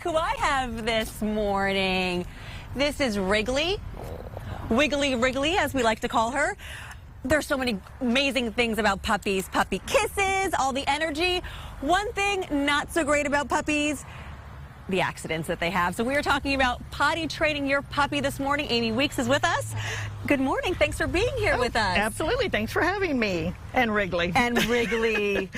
who I have this morning. This is Wrigley. Wiggly Wrigley, as we like to call her. There's so many amazing things about puppies. Puppy kisses, all the energy. One thing not so great about puppies, the accidents that they have. So we are talking about potty training your puppy this morning. Amy Weeks is with us. Good morning. Thanks for being here with us. Absolutely. Thanks for having me. And Wrigley. And Wrigley.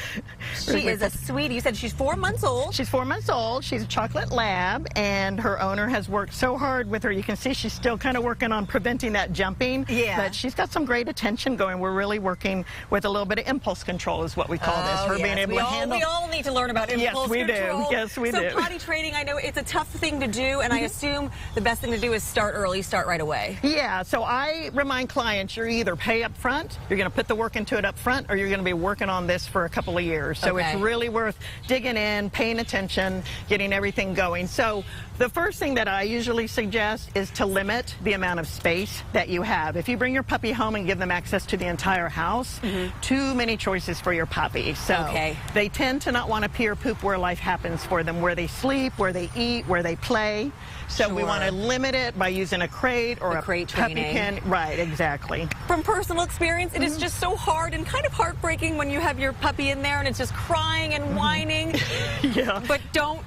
She is a sweetie. You said she's 4 months old. She's 4 months old. She's a chocolate lab, and her owner has worked so hard with her. You can see she's still kind of working on preventing that jumping. Yeah. But she's got some great attention going. We're really working with a little bit of impulse control is what we call this. Her being able to handle. We all need to learn about impulse control. Yes, we do. So potty training, I know it's a tough thing to do, and I assume the best thing to do is start early, start right away. Yeah, so I remind clients you're either pay up front, you're going to put the work into it up front, or you're going to be working on this for a couple of years. So it's really worth digging in, paying attention, getting everything going. So the first thing that I usually suggest is to limit the amount of space that you have. If you bring your puppy home and give them access to the entire house, too many choices for your puppy. So they tend to not want to pee or poop where life happens for them, where they sleep, where they eat, where they play. So we want to limit it by using a crate or a crate puppy training. pen. Right, exactly. From personal experience, it is just so hard and kind of heartbreaking when you have your puppy in there and it's just crying and whining. Yeah. But don't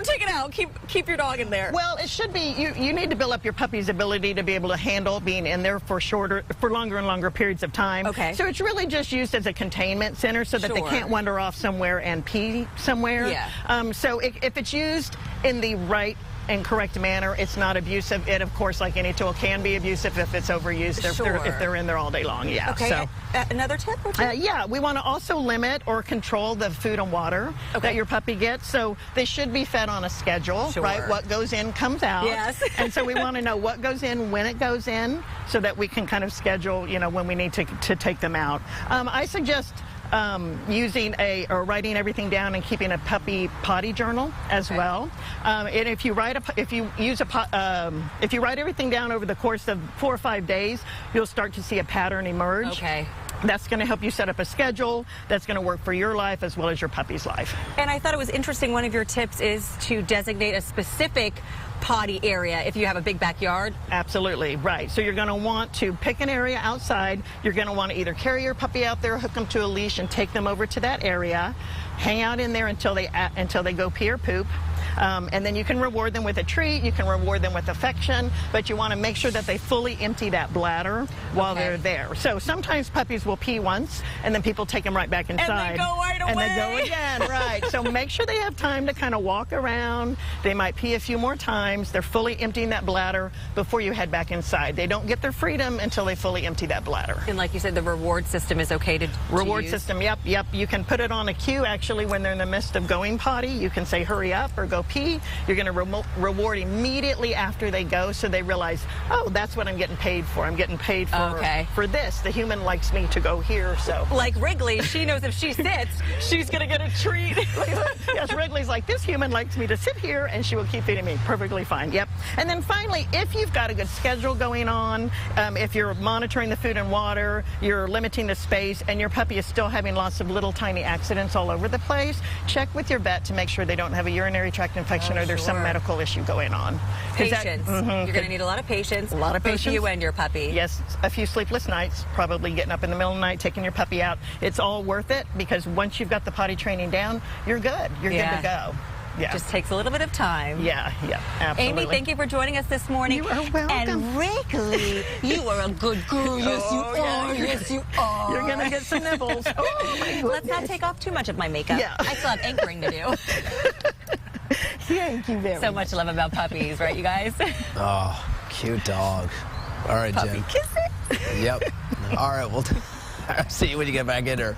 take it out. Keep your dog in there. Well, it should be, you need to build up your puppy's ability to be able to handle being in there for longer and longer periods of time. Okay. So it's really just used as a containment center so that they can't wander off somewhere and pee somewhere. Yeah. So if it's used in the right and correct manner, it's not abusive. It, of course, like any tool, can be abusive if it's overused, if they're in there all day long. Yeah. Okay. So, another tip? Or two? Yeah, we want to also limit or control the food and water that your puppy gets. So they should be fed on a schedule, right? What goes in comes out. Yes. And so we want to know what goes in, when it goes in, so that we can kind of schedule, you know, when we need to take them out. I suggest using or writing everything down and keeping a puppy potty journal as well. And if you write if you write everything down over the course of 4 or 5 days, you'll start to see a pattern emerge. Okay. That's going to help you set up a schedule that's going to work for your life as well as your puppy's life. And I thought it was interesting, one of your tips is to designate a specific potty area if you have a big backyard. Absolutely, right. So you're going to want to pick an area outside. You're going to want to either carry your puppy out there, hook them to a leash, and take them over to that area. Hang out in there until they go pee or poop. And then you can reward them with a treat, you can reward them with affection, but you want to make sure that they fully empty that bladder while they're there. So sometimes puppies will pee once, and then people take them right back inside. And they go right away. And they go again, right. So make sure they have time to kind of walk around. They might pee a few more times. They're fully emptying that bladder before you head back inside. They don't get their freedom until they fully empty that bladder. And like you said, the reward system is okay to Reward use? system, yep. You can put it on a cue, actually, when they're in the midst of going potty. You can say, hurry up, or go pee. You're going to reward immediately after they go, so they realize, oh, that's what I'm getting paid for. I'm getting paid for this. The human likes me to go here, so. Like Wrigley, she knows if she sits, she's going to get a treat. Yes, Wrigley's like, this human likes me to sit here, and she will keep feeding me. Perfectly fine, yep. And then finally, if you've got a good schedule going on, if you're monitoring the food and water, you're limiting the space, and your puppy is still having lots of little tiny accidents all over the place, check with your vet to make sure they don't have a urinary tract infection or there's some medical issue going on. Patience. You're going to need a lot of patience. A lot of patience. Both you and your puppy. Yes, a few sleepless nights, probably getting up in the middle of the night, taking your puppy out. It's all worth it, because once you've got the potty training down, you're good. You're good to go. Yeah. Just takes a little bit of time. Yeah, absolutely. Amy, thank you for joining us this morning. You are welcome. And Wrigley, you are a good girl. Yes, you are. Yes, you are. You're going to get some nibbles. Oh, my goodness. Let's not take off too much of my makeup. Yeah. I still have anchoring to do. Thank you very much. So much love about puppies, right, you guys? Oh, cute dog. All right, Puppy Jen. kiss it. Yep. All right, we'll see you when you get back in here.